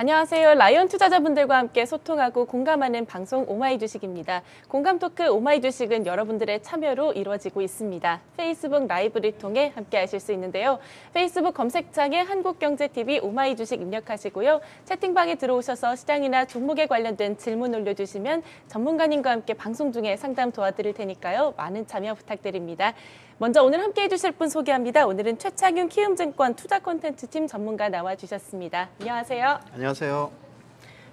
안녕하세요. 라이언 투자자분들과 함께 소통하고 공감하는 방송 오마이주식입니다. 공감 토크 오마이주식은 여러분들의 참여로 이루어지고 있습니다. 페이스북 라이브를 통해 함께 하실 수 있는데요. 페이스북 검색창에 한국경제TV 오마이주식 입력하시고요. 채팅방에 들어오셔서 시장이나 종목에 관련된 질문 올려주시면 전문가님과 함께 방송 중에 상담 도와드릴 테니까요. 많은 참여 부탁드립니다. 먼저 오늘 함께 해주실 분 소개합니다. 오늘은 최창윤 키움증권 투자 콘텐츠팀 전문가 나와주셨습니다. 안녕하세요. 안녕하세요.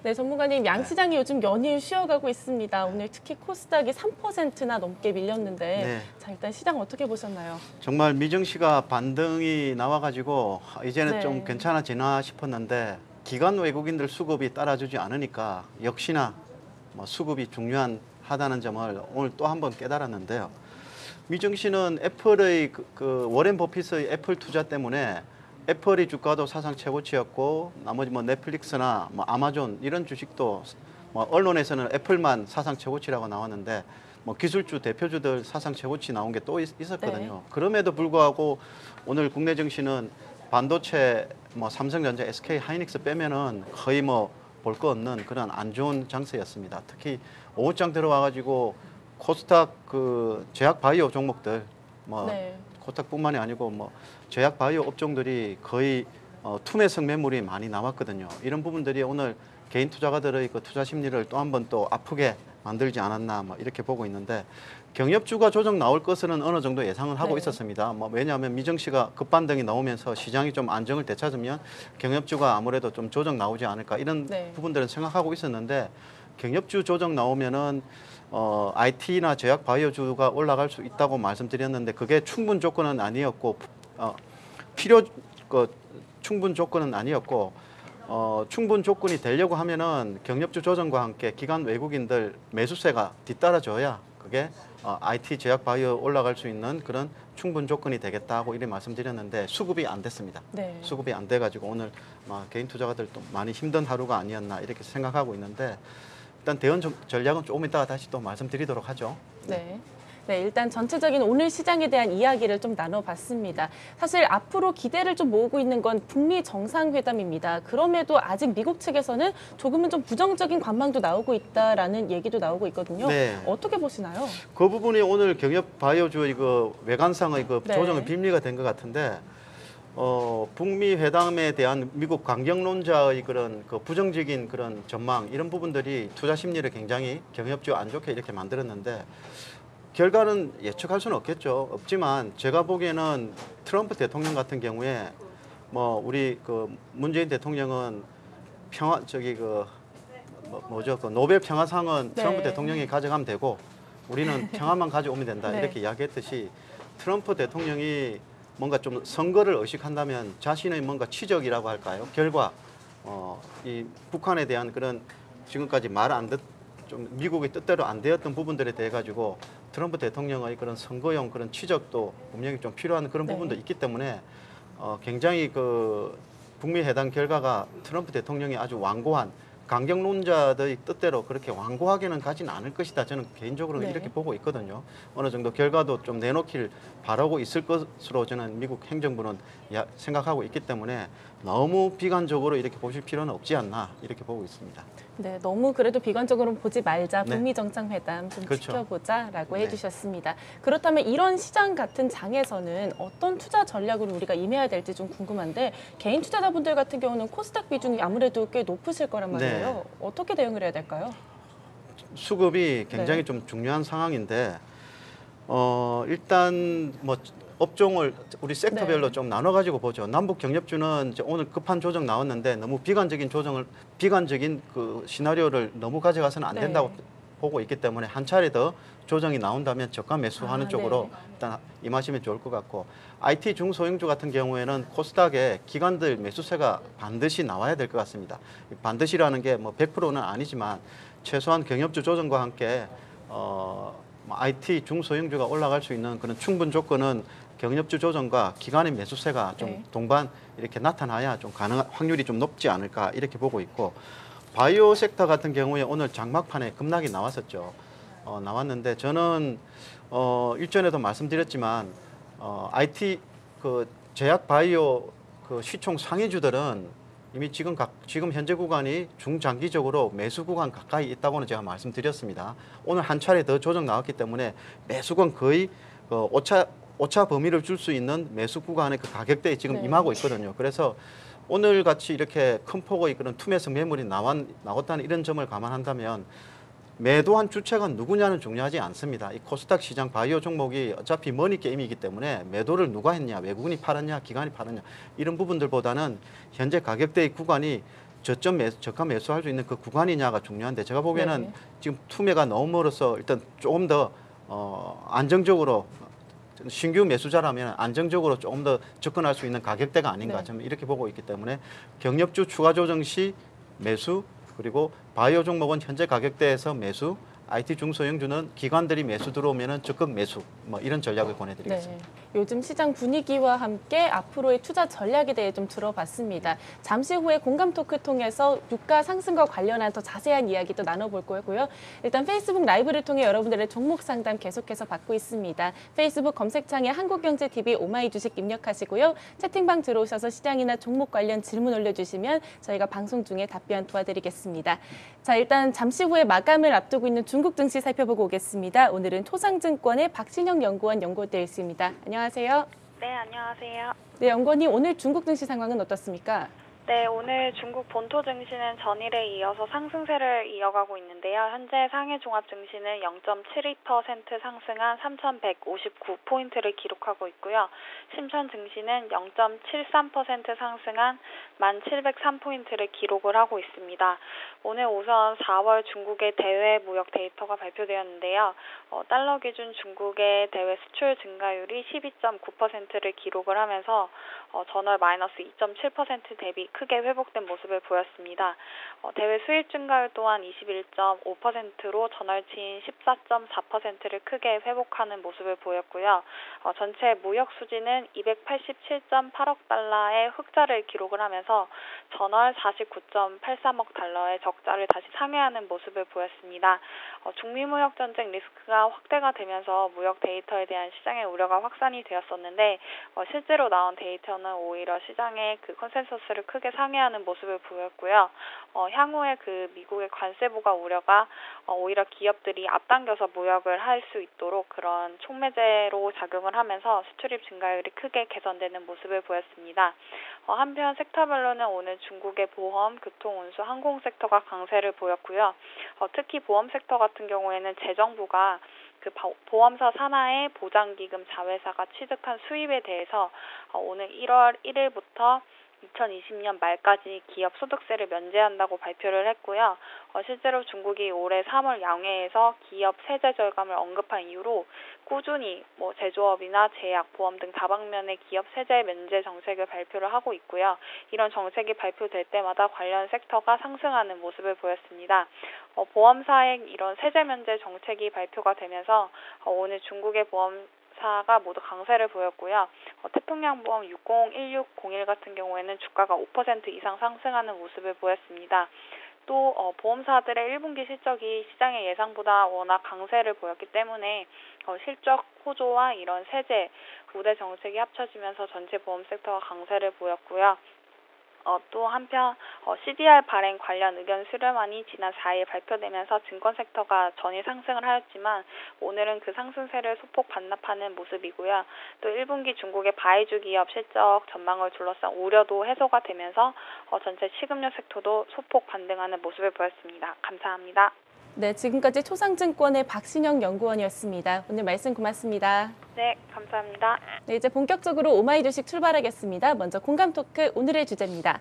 네, 전문가님, 양시장이 요즘 연일 쉬어가고 있습니다. 오늘 특히 코스닥이 3%나 넘게 밀렸는데 네. 자, 일단 시장 어떻게 보셨나요? 정말 미증시가 반등이 나와가지고 이제는 네. 좀 괜찮아지나 싶었는데 기관 외국인들 수급이 따라주지 않으니까 역시나 수급이 중요하다는 점을 오늘 또 한 번 깨달았는데요. 미증시는 애플의 워렌 버핏의 애플 투자 때문에 애플의 주가도 사상 최고치였고 나머지 넷플릭스나 아마존 이런 주식도 언론에서는 애플만 사상 최고치라고 나왔는데 기술주 대표주들 사상 최고치 나온 게 또 있었거든요. 네. 그럼에도 불구하고 오늘 국내 증시는 반도체 삼성전자, SK 하이닉스 빼면은 거의 볼 거 없는 그런 안 좋은 장세였습니다. 특히 오후장 들어와가지고 코스닥 제약 바이오 종목들 네. 코스닥뿐만이 아니고 제약 바이오 업종들이 거의 투매성 매물이 많이 나왔거든요. 이런 부분들이 오늘 개인 투자가들의 투자 심리를 또 한 번 또 아프게 만들지 않았나 이렇게 보고 있는데 경협주가 조정 나올 것은 어느 정도 예상을 하고 네. 있었습니다. 왜냐하면 미증시가 급반등이 나오면서 시장이 좀 안정을 되찾으면 경협주가 아무래도 좀 조정 나오지 않을까 이런 네. 부분들은 생각하고 있었는데 경협주 조정 나오면은 IT나 제약 바이오주가 올라갈 수 있다고 말씀드렸는데 그게 충분 조건은 아니었고 충분 조건은 아니었고 충분 조건이 되려고 하면은 경협주 조정과 함께 기관 외국인들 매수세가 뒤따라줘야 그게 IT 제약 바이오 올라갈 수 있는 그런 충분 조건이 되겠다고 이렇게 말씀드렸는데 수급이 안 됐습니다. 네. 수급이 안 돼가지고 오늘 개인 투자가들도 많이 힘든 하루가 아니었나 이렇게 생각하고 있는데 일단 대응 전략은 조금 이따가 다시 또 말씀드리도록 하죠. 네. 네, 일단 전체적인 오늘 시장에 대한 이야기를 좀 나눠봤습니다. 사실 앞으로 기대를 좀 모으고 있는 건 북미 정상회담입니다. 그럼에도 아직 미국 측에서는 조금은 좀 부정적인 관망도 나오고 있다라는 얘기도 나오고 있거든요. 네. 어떻게 보시나요? 그 부분이 오늘 경협 바이오주의 외관상의 네. 조정의 빌미가 된 것 같은데 북미 회담에 대한 미국 강경론자의 그런 부정적인 그런 전망 이런 부분들이 투자 심리를 굉장히 경협주 안 좋게 이렇게 만들었는데 결과는 예측할 수는 없지만 제가 보기에는 트럼프 대통령 같은 경우에 우리 문재인 대통령은 노벨 평화상은 네. 트럼프 대통령이 가져가면 되고 우리는 평화만 가져오면 된다 네. 이렇게 이야기했듯이 트럼프 대통령이 뭔가 좀 선거를 의식한다면 자신의 뭔가 치적이라고 할까요? 결과 이 북한에 대한 그런 지금까지 좀 미국의 뜻대로 안 되었던 부분들에 대해 가지고 트럼프 대통령의 그런 선거용 그런 치적도 분명히 좀 필요한 그런 네. 부분도 있기 때문에 굉장히 북미 회담 결과가 트럼프 대통령이 아주 완고한 강경론자들의 뜻대로 그렇게 완고하게는 가진 않을 것이다. 저는 개인적으로 네. 이렇게 보고 있거든요. 어느 정도 결과도 좀 내놓길 바라고 있을 것으로 저는 미국 행정부는 생각하고 있기 때문에 너무 비관적으로 이렇게 보실 필요는 없지 않나 이렇게 보고 있습니다. 네, 너무 그래도 비관적으로 보지 말자. 네. 북미 정상회담 좀 그렇죠. 지켜보자라고 네. 해주셨습니다. 그렇다면 이런 시장 같은 장에서는 어떤 투자 전략으로 우리가 임해야 될지 좀 궁금한데 개인 투자자분들 같은 경우는 코스닥 비중이 아무래도 꽤 높으실 거란 말이에요. 네. 어떻게 대응을 해야 될까요? 수급이 굉장히 네. 좀 중요한 상황인데 일단 업종을 우리 섹터별로 네. 좀 나눠가지고 보죠. 남북 경협주는 이제 오늘 급한 조정 나왔는데 너무 비관적인 시나리오를 너무 가져가서는 안 네. 된다고 보고 있기 때문에 한 차례 더 조정이 나온다면 저가 매수하는 쪽으로 네. 일단 임하시면 좋을 것 같고 IT 중소형주 같은 경우에는 코스닥에 기관들 매수세가 반드시 나와야 될 것 같습니다. 반드시라는 게 100%는 아니지만 최소한 경협주 조정과 함께 IT 중소형주가 올라갈 수 있는 그런 충분 조건은 경협주 조정과 기관의 매수세가 좀 네. 동반 이렇게 나타나야 좀 가능한 확률이 좀 높지 않을까 이렇게 보고 있고 바이오 섹터 같은 경우에 오늘 장막판에 급락이 나왔었죠. 나왔는데 저는 일전에도 말씀드렸지만 IT 제약 바이오 시총 상위주들은 이미 지금 현재 구간이 중장기적으로 매수 구간 가까이 있다고는 제가 말씀드렸습니다. 오늘 한 차례 더 조정 나왔기 때문에 매수건 거의 오차 범위를 줄 수 있는 매수 구간의 그 가격대에 지금 네. 임하고 있거든요. 그래서 오늘 같이 이렇게 큰 폭의 그런 투매수 매물이 나왔다는 이런 점을 감안한다면 매도한 주체가 누구냐는 중요하지 않습니다. 이 코스닥 시장 바이오 종목이 어차피 머니 게임이기 때문에 매도를 누가 했냐, 외국인이 팔았냐, 기관이 팔았냐 이런 부분들보다는 현재 가격대의 구간이 저가 매수할 수 있는 그 구간이냐가 중요한데 제가 보기에는 네. 지금 투매가 너무 멀어서 일단 조금 더 안정적으로 신규 매수자라면 안정적으로 조금 더 접근할 수 있는 가격대가 아닌가 네. 저는 이렇게 보고 있기 때문에 경력주 추가 조정 시 매수 그리고 바이오 종목은 현재 가격대에서 매수, IT 중소형주는 기관들이 매수 들어오면은 적극 매수 뭐 이런 전략을 권해드리겠습니다. 네. 요즘 시장 분위기와 함께 앞으로의 투자 전략에 대해 좀 들어봤습니다. 잠시 후에 공감 토크 통해서 유가 상승과 관련한 더 자세한 이야기 또 나눠볼 거고요. 일단 페이스북 라이브를 통해 여러분들의 종목 상담 계속해서 받고 있습니다. 페이스북 검색창에 한국경제TV 오마이주식 입력하시고요. 채팅방 들어오셔서 시장이나 종목 관련 질문 올려주시면 저희가 방송 중에 답변 도와드리겠습니다. 자, 일단 잠시 후에 마감을 앞두고 있는 중국 증시 살펴보고 오겠습니다. 오늘은 토상증권의 박신영 연구원 연구되어 있습니다. 안녕하세요. 네, 안녕하세요. 네, 연구원님 오늘 중국 증시 상황은 어떻습니까? 네, 오늘 중국 본토 증시는 전일에 이어서 상승세를 이어가고 있는데요. 현재 상해 종합 증시는 0.72% 상승한 3,159포인트를 기록하고 있고요. 심천 증시는 0.73% 상승한 1,703포인트를 기록을 하고 있습니다. 오늘 우선 4월 중국의 대외 무역 데이터가 발표되었는데요. 달러 기준 중국의 대외 수출 증가율이 12.9%를 기록을 하면서 전월 마이너스 2.7% 대비 크게 회복된 모습을 보였습니다. 대외 수입 증가율 또한 21.5%로 전월치인 14.4%를 크게 회복하는 모습을 보였고요. 전체 무역 수지는 287.8억 달러의 흑자를 기록을 하면서 전월 49.83억 달러의 적자를 다시 상회하는 모습을 보였습니다. 중미 무역 전쟁 리스크가 확대가 되면서 무역 데이터에 대한 시장의 우려가 확산이 되었었는데 실제로 나온 데이터는 오히려 시장의 그 컨센서스를 크게 상회하는 모습을 보였고요. 향후에 그 미국의 관세 부과 우려가 오히려 기업들이 앞당겨서 무역을 할 수 있도록 그런 촉매제로 작용을 하면서 수출입 증가율이 크게 개선되는 모습을 보였습니다. 한편 섹터별로는 오늘 중국의 보험, 교통, 운수, 항공 섹터가 강세를 보였고요. 특히 보험 섹터 같은 경우에는 재정부가 그 보험사 산하의 보장기금 자회사가 취득한 수입에 대해서 오늘 1월 1일부터 2020년 말까지 기업 소득세를 면제한다고 발표를 했고요. 실제로 중국이 올해 3월 양회에서 기업 세제 절감을 언급한 이후로 꾸준히 제조업이나 제약, 보험 등 다방면의 기업 세제 면제 정책을 발표를 하고 있고요. 이런 정책이 발표될 때마다 관련 섹터가 상승하는 모습을 보였습니다. 보험사의 이런 세제 면제 정책이 발표가 되면서 오늘 중국의 보험사가 모두 강세를 보였고요. 태평양보험 601601 같은 경우에는 주가가 5% 이상 상승하는 모습을 보였습니다. 또 보험사들의 1분기 실적이 시장의 예상보다 워낙 강세를 보였기 때문에 실적 호조와 이런 세제, 우대 정책이 합쳐지면서 전체 보험 섹터가 강세를 보였고요. 또 한편 CDR 발행 관련 의견 수렴안이 지난 4일 발표되면서 증권 섹터가 전일 상승을 하였지만 오늘은 그 상승세를 소폭 반납하는 모습이고요. 또 1분기 중국의 바이주 기업 실적 전망을 둘러싼 우려도 해소가 되면서 전체 식음료 섹터도 소폭 반등하는 모습을 보였습니다. 감사합니다. 네, 지금까지 초상증권의 박신영 연구원이었습니다. 오늘 말씀 고맙습니다. 네, 감사합니다. 네, 이제 본격적으로 오마이주식 출발하겠습니다. 먼저 공감 토크 오늘의 주제입니다.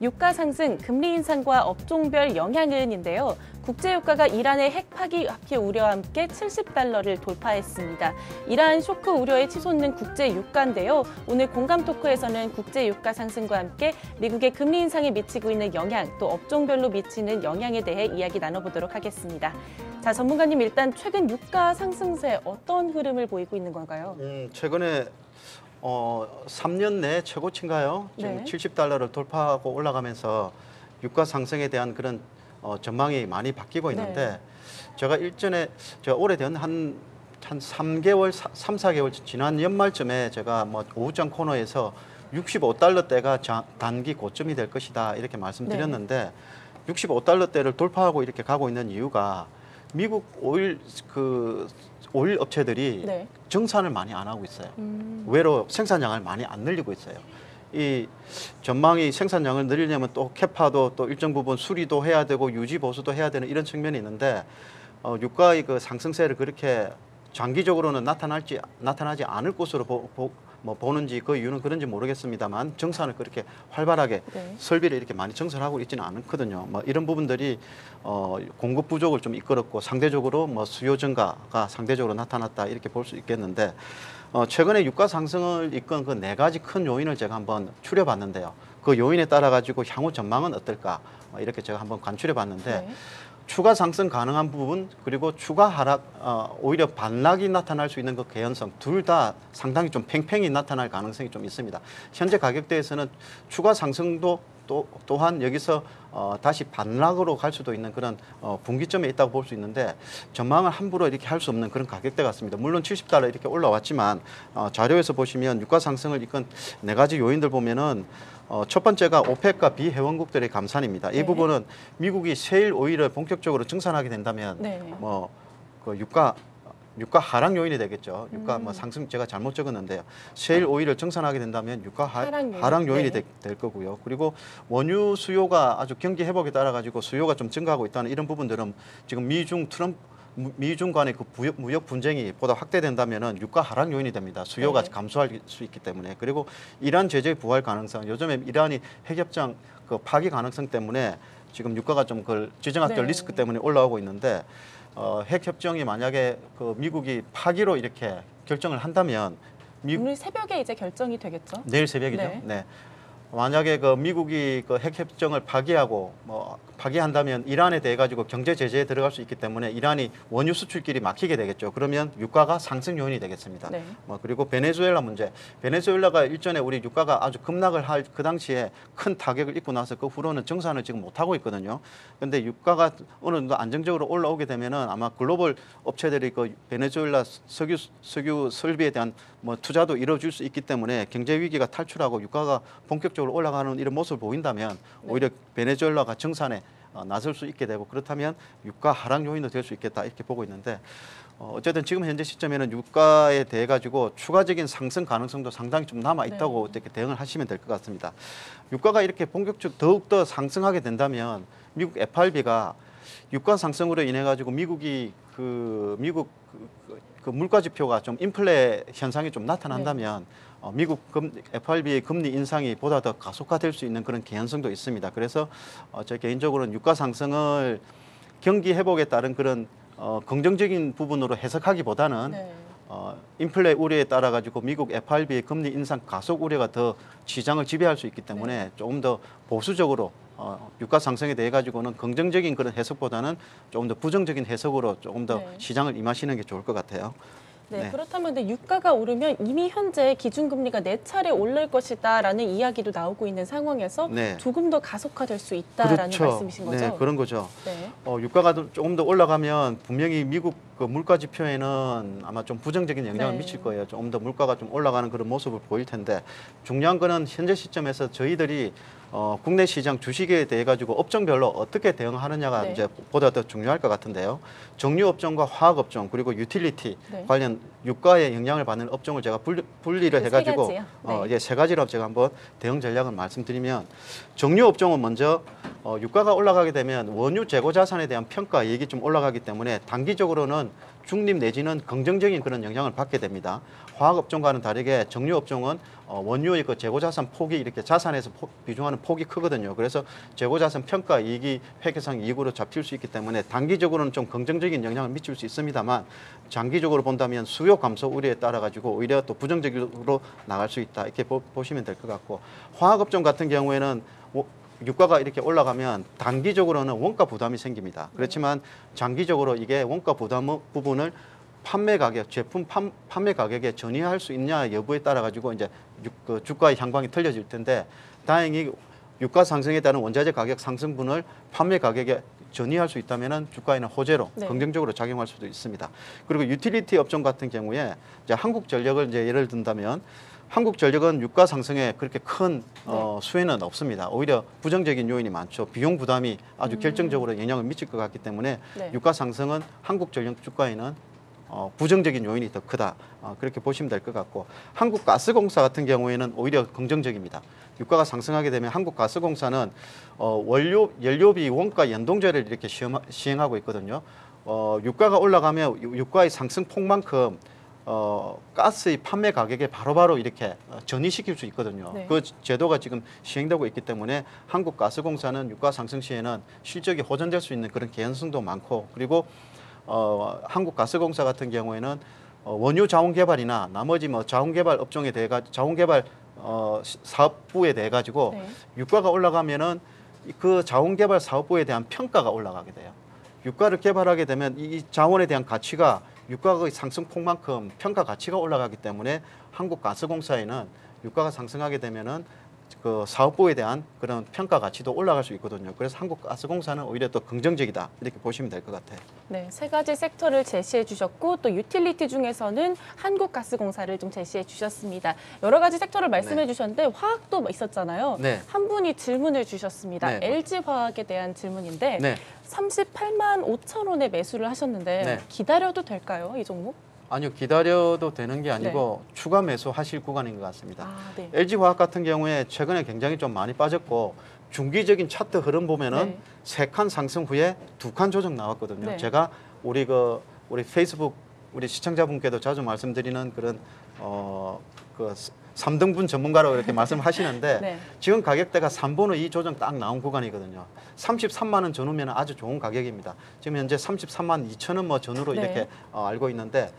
유가 상승, 금리 인상과 업종별 영향은인데요. 국제유가가 이란의 핵 파기 우려와 함께 70달러를 돌파했습니다. 이러한 쇼크 우려에 치솟는 국제유가인데요. 오늘 공감 토크에서는 국제유가 상승과 함께 미국의 금리 인상에 미치고 있는 영향, 또 업종별로 미치는 영향에 대해 이야기 나눠보도록 하겠습니다. 자, 전문가님 일단 최근 유가 상승세 어떤 흐름을 보이고 있는 건가요? 최근에 3년 내 최고치인가요? 지금 네. 70달러를 돌파하고 올라가면서 유가 상승에 대한 그런 전망이 많이 바뀌고 있는데 제가 오래된 한 3개월, 3, 4개월 지난 연말쯤에 제가 오후장 코너에서 65달러대가 단기 고점이 될 것이다 이렇게 말씀드렸는데 65달러대를 돌파하고 이렇게 가고 있는 이유가 미국 오일 업체들이 네. 정산을 많이 안 하고 있어요. 외로 생산량을 많이 안 늘리고 있어요. 이 전망이 생산량을 늘리려면 또 캐파도 또 일정 부분 수리도 해야 되고 유지 보수도 해야 되는 이런 측면이 있는데 유가의 그 상승세를 그렇게 장기적으로는 나타나지 않을 것으로 보는지 그 이유는 그런지 모르겠습니다만 정산을 그렇게 활발하게 네. 설비를 이렇게 많이 증설하고 있지는 않거든요. 뭐 이런 부분들이 공급 부족을 좀 이끌었고 상대적으로 뭐 수요 증가가 상대적으로 나타났다 이렇게 볼 수 있겠는데 최근에 유가 상승을 이끈 그 네 가지 큰 요인을 제가 한번 추려봤는데요. 그 요인에 따라 가지고 향후 전망은 어떨까 이렇게 제가 한번 관추려봤는데. 네. 추가 상승 가능한 부분 그리고 추가 하락 오히려 반락이 나타날 수 있는 그 개연성 둘 다 상당히 좀 팽팽히 나타날 가능성이 좀 있습니다. 현재 가격대에서는 추가 상승도 또한 여기서 다시 반락으로 갈 수도 있는 그런 분기점에 있다고 볼 수 있는데 전망을 함부로 이렇게 할 수 없는 그런 가격대 같습니다. 물론 70달러 이렇게 올라왔지만 자료에서 보시면 유가 상승을 이끈 네 가지 요인들 보면은 첫 번째가 오펙과 비회원국들의 감산입니다. 이 네. 부분은 미국이 셰일 오일을 본격적으로 증산하게 된다면 네. 그 유가 하락 요인이 되겠죠. 유가 뭐 상승 제가 잘못 적었는데요. 셰일 오일을 증산하게 된다면 유가 하락 요인이 네. 될 거고요. 그리고 원유 수요가 아주 경기 회복에 따라 가지고 수요가 좀 증가하고 있다는 이런 부분들은 지금 미중 간의 그 무역 분쟁이 보다 확대된다면은 유가 하락 요인이 됩니다. 수요가 네. 감소할 수 있기 때문에 그리고 이란 제재 부활 가능성 요즘에 이란이 핵협정 그 파기 가능성 때문에 지금 유가가 좀 그걸 지정학적 네. 리스크 때문에 올라오고 있는데 핵협정이 만약에 그 미국이 파기로 이렇게 결정을 한다면 오늘 새벽에 이제 결정이 되겠죠? 내일 새벽이죠. 네. 네. 만약에 그 미국이 그 핵협정을 파기하고 파기한다면 이란에 대해 가지고 경제 제재에 들어갈 수 있기 때문에 이란이 원유 수출길이 막히게 되겠죠. 그러면 유가가 상승 요인이 되겠습니다. 네. 그리고 베네수엘라 문제. 베네수엘라가 일전에 우리 유가가 아주 급락을 할 그 당시에 큰 타격을 입고 나서 그 후로는 정산을 지금 못 하고 있거든요. 그런데 유가가 어느 정도 안정적으로 올라오게 되면은 아마 글로벌 업체들이 그 베네수엘라 석유 설비에 대한 투자도 이루어질 수 있기 때문에 경제 위기가 탈출하고 유가가 본격적으로 올라가는 이런 모습을 보인다면 오히려 베네수엘라가 정산에 나설 수 있게 되고 그렇다면 유가 하락 요인도 될 수 있겠다 이렇게 보고 있는데 어쨌든 지금 현재 시점에는 유가에 대해 가지고 추가적인 상승 가능성도 상당히 좀 남아 있다고 이렇게 대응을 하시면 될 것 같습니다. 유가가 이렇게 본격적으로 더욱더 상승하게 된다면 미국 FRB가 유가 상승으로 인해 가지고 미국 물가 지표가 좀 인플레 현상이 좀 나타난다면 미국 FRB의 금리 인상이 보다 더 가속화될 수 있는 그런 개연성도 있습니다. 그래서 저 개인적으로는 유가 상승을 경기 회복에 따른 그런 긍정적인 부분으로 해석하기보다는 인플레 우려에 따라 가지고 미국 FRB의 금리 인상 가속 우려가 더 시장을 지배할 수 있기 때문에 조금 더 보수적으로 유가 상승에 대해 가지고는 긍정적인 그런 해석보다는 조금 더 부정적인 해석으로 조금 더 시장을 임하시는 게 좋을 것 같아요. 네, 그렇다면 근데 유가가 오르면 이미 현재 기준금리가 4차례 오를 것이다라는 이야기도 나오고 있는 상황에서 조금 더 가속화될 수 있다라는 말씀이신 거죠? 네, 그런 거죠. 네. 유가가 조금 더 올라가면 분명히 미국 그 물가 지표에는 아마 좀 부정적인 영향을 미칠 거예요. 조금 더 물가가 좀 올라가는 그런 모습을 보일 텐데 중요한 거는 현재 시점에서 저희들이 국내 시장 주식에 대해 가지고 업종별로 어떻게 대응하느냐가 이제 보다 더 중요할 것 같은데요. 정유 업종과 화학 업종 그리고 유틸리티 관련 유가에 영향을 받는 업종을 제가 분리를 해가지고 이제 세 가지로 제가 한번 대응 전략을 말씀드리면 정유 업종은 먼저 유가가 올라가게 되면 원유 재고 자산에 대한 평가 이익이 좀 올라가기 때문에 단기적으로는 중립 내지는 긍정적인 그런 영향을 받게 됩니다. 화학 업종과는 다르게 정유 업종은 원유의 그 재고 자산 폭이 이렇게 자산에서 비중하는 폭이 크거든요. 그래서 재고 자산 평가 이익이 회계상 이익으로 잡힐 수 있기 때문에 단기적으로는 좀 긍정적인 영향을 미칠 수 있습니다만 장기적으로 본다면 수요 감소 우려에 따라 가지고 오히려 또 부정적으로 나갈 수 있다 이렇게 보시면 될 것 같고 화학 업종 같은 경우에는 유가가 이렇게 올라가면 단기적으로는 원가 부담이 생깁니다. 그렇지만 장기적으로 이게 원가 부담 부분을 판매 가격, 제품 판매 가격에 전이할 수 있냐 여부에 따라 가지고 이제 주가의 향방이 틀려질 텐데 다행히 유가 상승에 따른 원자재 가격 상승분을 판매 가격에 전이할 수 있다면은 주가에는 호재로 네. 긍정적으로 작용할 수도 있습니다. 그리고 유틸리티 업종 같은 경우에 이제 한국전력을 이제 예를 든다면 한국전력은 유가 상승에 그렇게 큰 수혜는 없습니다. 오히려 부정적인 요인이 많죠. 비용 부담이 아주 결정적으로 영향을 미칠 것 같기 때문에 네. 유가 상승은 한국전력 주가에는 부정적인 요인이 더 크다. 그렇게 보시면 될 것 같고 한국가스공사 같은 경우에는 오히려 긍정적입니다. 유가가 상승하게 되면 한국가스공사는 연료비 원가 연동제를 이렇게 시행하고 있거든요. 유가가 올라가면 유가의 상승 폭만큼 가스의 판매 가격에 바로바로 이렇게 전이시킬 수 있거든요. 네. 그 제도가 지금 시행되고 있기 때문에 한국가스공사는 유가 상승 시에는 실적이 호전될 수 있는 그런 개연성도 많고 그리고 한국가스공사 같은 경우에는 원유 자원 개발이나 나머지 뭐 자원 개발 업종에 대해 자원 개발 사업부에 대해 가지고 네. 유가가 올라가면은 그 자원 개발 사업부에 대한 평가가 올라가게 돼요. 유가를 개발하게 되면 이 자원에 대한 가치가 유가의 상승폭만큼 평가 가치가 올라가기 때문에 한국가스공사에는 유가가 상승하게 되면은 그 사업부에 대한 그런 평가 가치도 올라갈 수 있거든요. 그래서 한국가스공사는 오히려 더 긍정적이다 이렇게 보시면 될 것 같아요. 네, 세 가지 섹터를 제시해 주셨고 또 유틸리티 중에서는 한국가스공사를 좀 제시해 주셨습니다. 여러 가지 섹터를 말씀해 주셨는데 화학도 있었잖아요. 네. 한 분이 질문을 주셨습니다. 네. LG화학에 대한 질문인데 네. 38만 5천 원에 매수를 하셨는데 네. 기다려도 될까요, 이 종목? 아니요, 기다려도 되는 게 아니고 추가 매수하실 구간인 것 같습니다. 아, 네. LG화학 같은 경우에 최근에 굉장히 좀 많이 빠졌고 중기적인 차트 흐름 보면은 네. 세 칸 상승 후에 두 칸 조정 나왔거든요. 네. 제가 우리 페이스북 우리 시청자분께도 자주 말씀드리는 그런 그 3등분 전문가라고 이렇게 말씀하시는데 네. 지금 가격대가 3분의 2 조정 딱 나온 구간이거든요. 33만 원 전후면 아주 좋은 가격입니다. 지금 현재 33만 2천 원 뭐 전후로 네. 이렇게 알고 있는데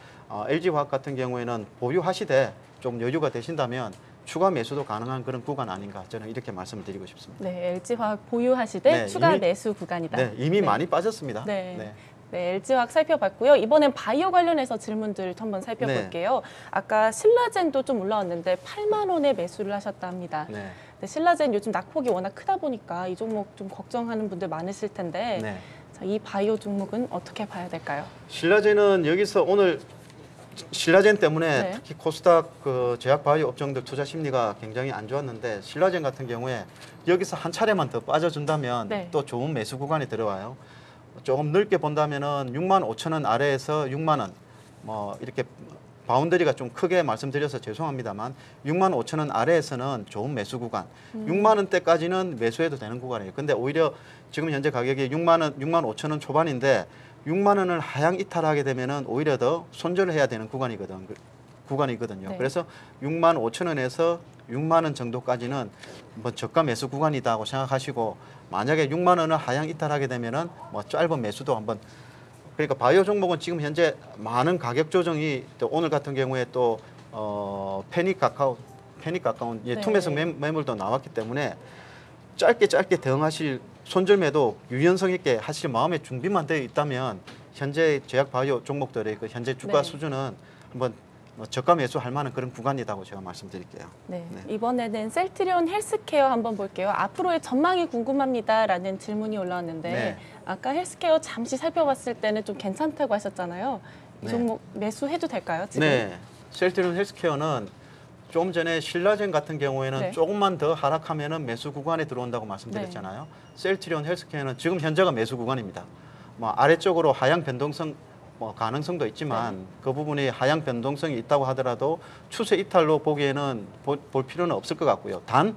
LG화학 같은 경우에는 보유하시되 좀 여유가 되신다면 추가 매수도 가능한 그런 구간 아닌가 저는 이렇게 말씀을 드리고 싶습니다. 네, LG화학 보유하시되 네, 추가 이미- 매수 구간이다. 네, 이미 많이 빠졌습니다. 네. 네, LG화학 살펴봤고요. 이번엔 바이오 관련해서 질문들 한번 살펴볼게요. 아까 신라젠도 좀 올라왔는데 8만 원에 매수를 하셨다 합니다. 네. 네, 신라젠 요즘 낙폭이 워낙 크다 보니까 이 종목 좀 걱정하는 분들 많으실 텐데 네. 자, 이 바이오 종목은 어떻게 봐야 될까요? 신라젠은 여기서 오늘 신라젠 때문에 네. 특히 코스닥 그 제약 바이오 업종들 투자 심리가 굉장히 안 좋았는데 신라젠 같은 경우에 여기서 한 차례만 더 빠져준다면 네. 또 좋은 매수 구간이 들어와요. 조금 넓게 본다면은 6만 5천 원 아래에서 6만 원 뭐 이렇게 바운더리가 좀 크게 말씀드려서 죄송합니다만 6만 5천 원 아래에서는 좋은 매수 구간, 6만 원대까지는 매수해도 되는 구간이에요. 근데 오히려 지금 현재 가격이 6만 5천 원 초반인데 6만 원을 하향 이탈하게 되면은 오히려 더 손절을 해야 되는 구간이거든요. 네. 그래서 6만 5천 원에서 6만 원 정도까지는 뭐 저가 매수 구간이다고 생각하시고 만약에 6만 원을 하향 이탈하게 되면은 뭐 짧은 매수도 한번 그러니까 바이오 종목은 지금 현재 많은 가격 조정이 또 오늘 같은 경우에 또 패닉 가까운 네. 투매수 매물도 나왔기 때문에 짧게 대응하실 손절매도 유연성 있게 하실 마음의 준비만 되어 있다면 현재 제약 바이오 종목들의 그 현재 주가 네. 수준은 한번 저가 매수할 만한 그런 구간이라고 제가 말씀드릴게요. 네. 네. 이번에는 셀트리온 헬스케어 한번 볼게요. 앞으로의 전망이 궁금합니다라는 질문이 올라왔는데 네. 아까 헬스케어 잠시 살펴봤을 때는 좀 괜찮다고 하셨잖아요. 이 네. 종목 매수해도 될까요? 지금? 네, 셀트리온 헬스케어는 좀 전에 신라젠 같은 경우에는 네. 조금만 더 하락하면은 매수 구간에 들어온다고 말씀드렸잖아요. 셀트리온 헬스케어는 지금 현재가 매수 구간입니다. 뭐 아래쪽으로 하향 변동성 뭐 가능성도 있지만 그 부분이 하향 변동성이 있다고 하더라도 추세 이탈로 보기에는 볼 필요는 없을 것 같고요. 단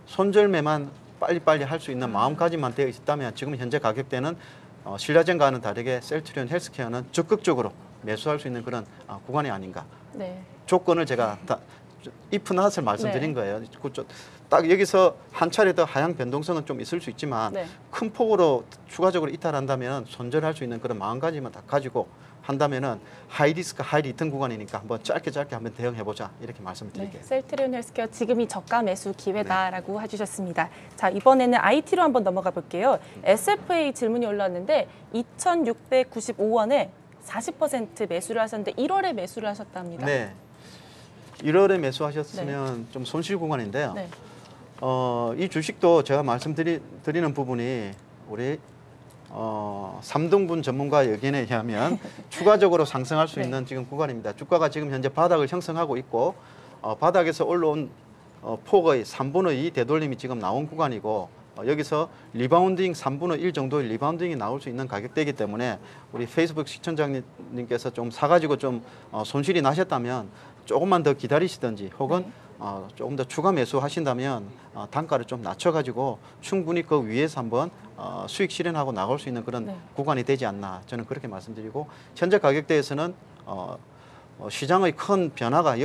손절매만 빨리빨리 할 수 있는 마음가짐만 되어 있다면 지금 현재 가격대는 신라젠과는 다르게 셀트리온 헬스케어는 적극적으로 매수할 수 있는 그런 구간이 아닌가. 네. 조건을 제가 다 if not을 말씀드린 네. 거예요. 딱 여기서 한 차례 더 하향 변동성은 좀 있을 수 있지만 네. 큰 폭으로 추가적으로 이탈한다면 손절할 수 있는 그런 마음가짐만 다 가지고 한다면은 하이 리스크 하이 리턴 구간이니까 한번 짧게 한번 대응해 보자 이렇게 말씀드릴게요. 네, 셀트리온 헬스케어 지금이 저가 매수 기회다라고 해주셨습니다. 자, 이번에는 IT로 한번 넘어가 볼게요. SFA 질문이 올라왔는데 2,695원에 40% 매수를 하셨는데 1월에 매수를 하셨답니다. 네. 1월에 매수하셨으면 좀 손실 구간인데요. 네. 이 주식도 제가 말씀드리는 부분이 우리 3등분 전문가 의견에 의하면 추가적으로 상승할 수 있는 지금 구간입니다. 주가가 지금 현재 바닥을 형성하고 있고 바닥에서 올라온 폭의 3분의 2 되돌림이 지금 나온 구간이고 여기서 리바운딩 3분의 1 정도의 리바운딩이 나올 수 있는 가격대이기 때문에 우리 페이스북 시청자님께서 좀 사가지고 좀 손실이 나셨다면 조금만 더 기다리시든지 혹은 조금 더 추가 매수하신다면 단가를 좀 낮춰가지고 충분히 그 위에서 한번 수익 실현하고 나갈 수 있는 그런 구간이 되지 않나 저는 그렇게 말씀드리고 현재 가격대에서는 시장의 큰 변화가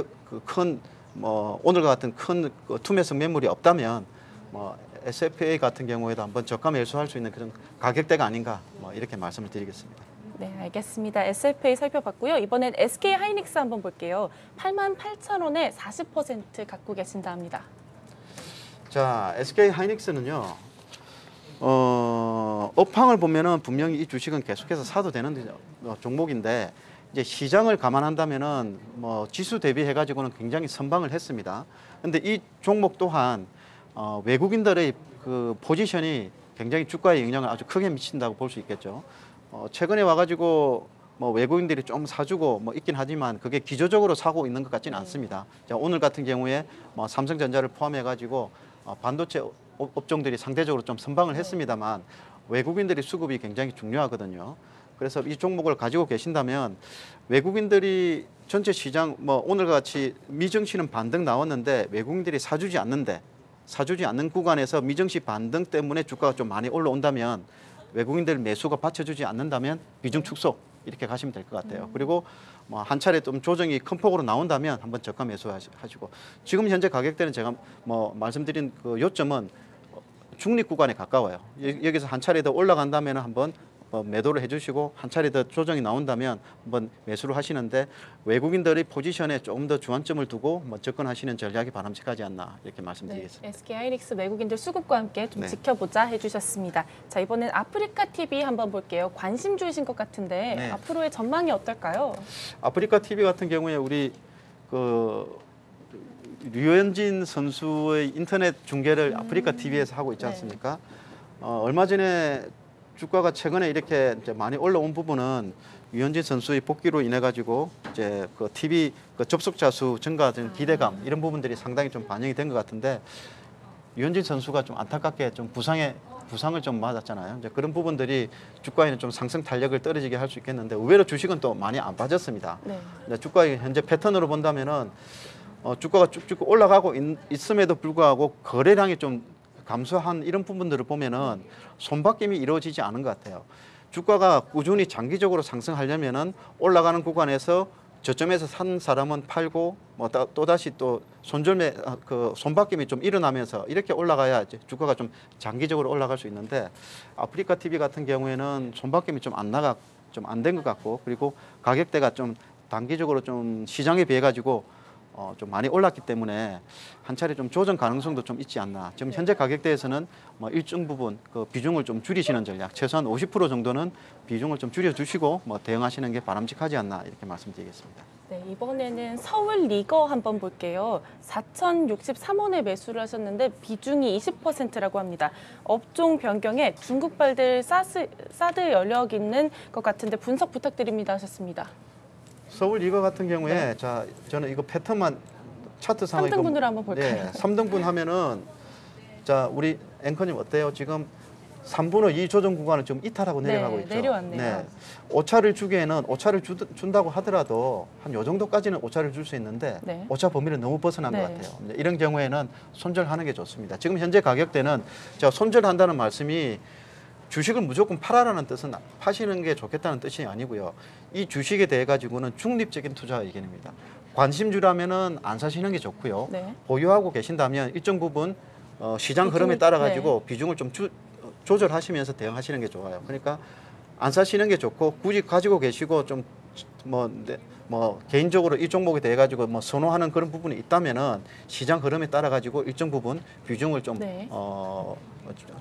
오늘과 같은 큰 투매성 매물이 없다면 SFA 같은 경우에도 한번 저가 매수할 수 있는 그런 가격대가 아닌가 이렇게 말씀을 드리겠습니다. 네, 알겠습니다. SFA 살펴봤고요. 이번엔 SK 하이닉스 한번 볼게요. 88,000원에 40% 갖고 계신다 합니다. 자, SK 하이닉스는요. 업황을 보면은 분명히 이 주식은 계속해서 사도 되는 종목인데 이제 시장을 감안한다면은 지수 대비해 가지고는 굉장히 선방을 했습니다. 근데 이 종목 또한 외국인들의 그 포지션이 굉장히 주가에 영향을 아주 크게 미친다고 볼 수 있겠죠. 최근에 와가지고 외국인들이 좀 사주고 있긴 하지만 그게 기조적으로 사고 있는 것 같지는 않습니다. 자, 오늘 같은 경우에 삼성전자를 포함해가지고 반도체 업종들이 상대적으로 좀 선방을 했습니다만 외국인들의 수급이 굉장히 중요하거든요. 그래서 이 종목을 가지고 계신다면 외국인들이 전체 시장 오늘과 같이 미증시는 반등 나왔는데 외국인들이 사주지 않는 구간에서 미증시 반등 때문에 주가가 좀 많이 올라온다면 외국인들 매수가 받쳐주지 않는다면 비중 축소 이렇게 가시면 될 것 같아요. 그리고 한 차례 좀 조정이 큰 폭으로 나온다면 한번 저가 매수하시고 지금 현재 가격대는 제가 말씀드린 그 요점은 중립 구간에 가까워요. 여기서 한 차례 더 올라간다면 한번 매도를 해주시고 한 차례 더 조정이 나온다면 한번 매수를 하시는데 외국인들의 포지션에 조금 더 주안점을 두고 접근하시는 전략이 바람직하지 않나 이렇게 말씀드리겠습니다. SK 하이닉스 외국인들 수급과 함께 좀 지켜보자 해주셨습니다. 자, 이번엔 아프리카 TV 한번 볼게요. 관심 주신 것 같은데 앞으로의 전망이 어떨까요? 아프리카 TV 같은 경우에 우리 류현진 선수의 인터넷 중계를 아프리카 TV에서 하고 있지 않습니까? 얼마 전에 주가가 최근에 이렇게 이제 많이 올라온 부분은 류현진 선수의 복귀로 인해 가지고 이제 그 TV 그 접속자 수 증가된 기대감 이런 부분들이 상당히 좀 반영이 된 것 같은데 류현진 선수가 좀 안타깝게 좀 부상을 좀 맞았잖아요. 이제 그런 부분들이 주가에는 좀 상승 탄력을 떨어지게 할 수 있겠는데 의외로 주식은 또 많이 안 빠졌습니다. 주가의 현재 패턴으로 본다면은 주가가 쭉쭉 올라가고 있음에도 불구하고 거래량이 좀 감소한 이런 부분들을 보면은 손바뀜이 이루어지지 않은 것 같아요. 주가가 꾸준히 장기적으로 상승하려면은 올라가는 구간에서 저점에서 산 사람은 팔고 또 다시 또 손절매 그 손바뀜이 좀 일어나면서 이렇게 올라가야 이제 주가가 좀 장기적으로 올라갈 수 있는데 아프리카 TV 같은 경우에는 손바뀜이 좀 안 된 것 같고 그리고 가격대가 좀 단기적으로 좀 시장에 비해 가지고 좀 많이 올랐기 때문에 한 차례 좀 조정 가능성도 좀 있지 않나. 지금 현재 가격대에서는 일정 부분 그 비중을 좀 줄이시는 전략, 최소한 50% 정도는 비중을 좀 줄여주시고 대응하시는 게 바람직하지 않나 이렇게 말씀드리겠습니다. 네, 이번에는 서울 리거 한번 볼게요. 4,063원에 매수를 하셨는데 비중이 20%라고 합니다. 업종 변경에 중국발들 사드 여력 있는 것 같은데 분석 부탁드립니다 하셨습니다. 서울 리거 같은 경우에 자 저는 이거 패턴만 차트상에 3등분으로 한번 볼까요? 네, 3등분 하면은 자 우리 앵커님 어때요? 지금 3분의 2 조정 구간을 좀 이탈하고 내려가고 있죠. 내려왔네요. 오차를 주기에는 오차를 준다고 하더라도 한 요 정도까지는 오차를 줄 수 있는데 오차 범위를 너무 벗어난 것 같아요. 이런 경우에는 손절하는 게 좋습니다. 지금 현재 가격대는 제가 손절한다는 말씀이 주식을 무조건 팔아라는 뜻은 파시는 게 좋겠다는 뜻이 아니고요. 이 주식에 대해 가지고는 중립적인 투자 의견입니다. 관심주라면은 안 사시는 게 좋고요. 보유하고 계신다면 일정 부분 시장 흐름에 따라 가지고 비중을 좀 조절하시면서 대응하시는 게 좋아요. 그러니까 안 사시는 게 좋고 굳이 가지고 계시고 좀 개인적으로 이 종목에 대해 가지고 선호하는 그런 부분이 있다면은 시장 흐름에 따라 가지고 일정 부분 비중을 좀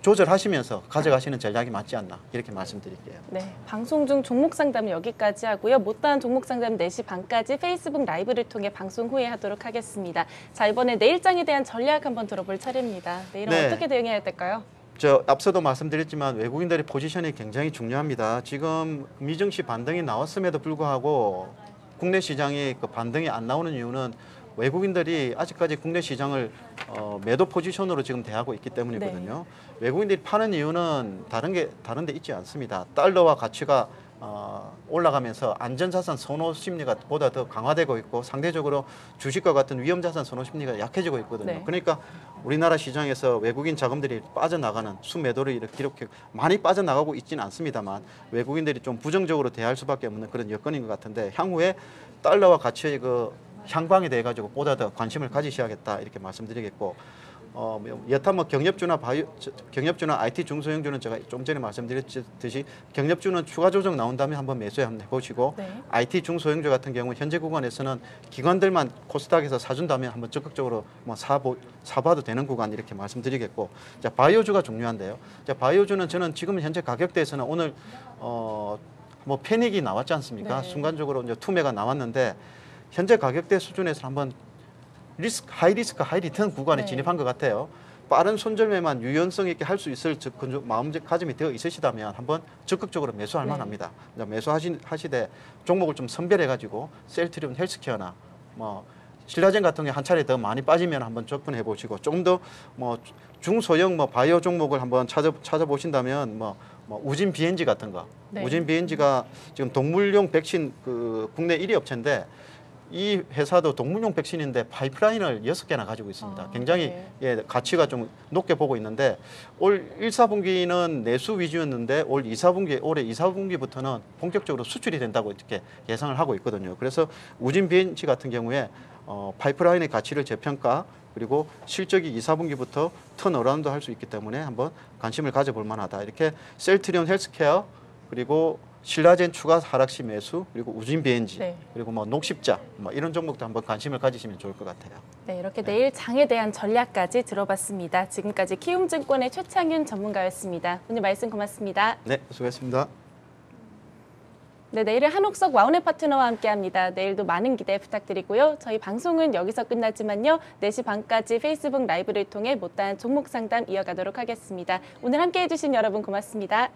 조절하시면서 가져가시는 전략이 맞지 않나 이렇게 말씀드릴게요. 네, 방송 중 종목 상담은 여기까지 하고요. 못다한 종목 상담 4시 반까지 페이스북 라이브를 통해 방송 후에 하도록 하겠습니다. 자, 이번에 내일장에 대한 전략 한번 들어볼 차례입니다. 내일은 어떻게 대응해야 될까요? 저 앞서도 말씀드렸지만 외국인들의 포지션이 굉장히 중요합니다. 지금 미증시 반등이 나왔음에도 불구하고 국내 시장이 그 반등이 안 나오는 이유는 외국인들이 아직까지 국내 시장을 매도 포지션으로 지금 대하고 있기 때문이거든요. 외국인들이 파는 이유는 다른 데 있지 않습니다. 달러와 가치가 올라가면서 안전자산 선호 심리가 보다 더 강화되고 있고 상대적으로 주식과 같은 위험자산 선호 심리가 약해지고 있거든요. 네. 그러니까 우리나라 시장에서 외국인 자금들이 빠져나가는 수매도를 이렇게 기록해 많이 빠져나가고 있지는 않습니다만 외국인들이 좀 부정적으로 대할 수밖에 없는 그런 여건인 것 같은데 향후에 달러와 가치의 그 향방에 대해 가지고 보다 더 관심을 가지셔야겠다 이렇게 말씀드리겠고 여타 뭐 경협주나 IT 중소형주는 제가 좀 전에 말씀드렸듯이 경협주는 추가 조정 나온 다음에 한번 매수해 한번 해보시고 IT 중소형주 같은 경우 현재 구간에서는 기관들만 코스닥에서 사준다면 한번 적극적으로 뭐 사봐도 되는 구간 이렇게 말씀드리겠고 자 바이오주가 중요한데요. 자 바이오주는 저는 지금 현재 가격대에서는 오늘 뭐 패닉이 나왔지 않습니까? 순간적으로 이제 투매가 나왔는데 현재 가격대 수준에서 한번 하이 리스크, 하이 리턴 구간에 진입한 것 같아요. 빠른 손절매만 유연성 있게 할 수 있을 마음가짐이 되어 있으시다면 한번 적극적으로 매수할 만합니다. 매수하시되 종목을 좀 선별해가지고 셀트리온 헬스케어나 뭐 신라젠 같은 게 한 차례 더 많이 빠지면 한번 접근해 보시고 좀 더 뭐 중소형 뭐 바이오 종목을 한번 찾아보신다면 뭐 우진 BNG 같은 거, 우진 BNG가 지금 동물용 백신 그 국내 1위 업체인데. 이 회사도 동물용 백신인데 파이프라인을 6개나 가지고 있습니다. 굉장히 가치가 좀 높게 보고 있는데 올 1, 4분기는 내수 위주였는데 올해 2, 4분기부터는 본격적으로 수출이 된다고 이렇게 예상을 하고 있거든요. 그래서 우진 BNC 같은 경우에 파이프라인의 가치를 재평가 그리고 실적이 2, 4분기부터 턴어라운드 할 수 있기 때문에 한번 관심을 가져볼 만하다. 이렇게 셀트리온 헬스케어 그리고 신라젠 추가 하락시 매수 그리고 우진 BNG 그리고 뭐 녹십자 뭐 이런 종목도 한번 관심을 가지시면 좋을 것 같아요. 네, 이렇게 내일 장에 대한 전략까지 들어봤습니다. 지금까지 키움증권의 최창윤 전문가였습니다. 오늘 말씀 고맙습니다. 네, 수고했습니다. 네, 내일은 한옥석 와우넷 파트너와 함께합니다. 내일도 많은 기대 부탁드리고요. 저희 방송은 여기서 끝나지만요. 4시 반까지 페이스북 라이브를 통해 못다한 종목 상담 이어가도록 하겠습니다. 오늘 함께해 주신 여러분 고맙습니다.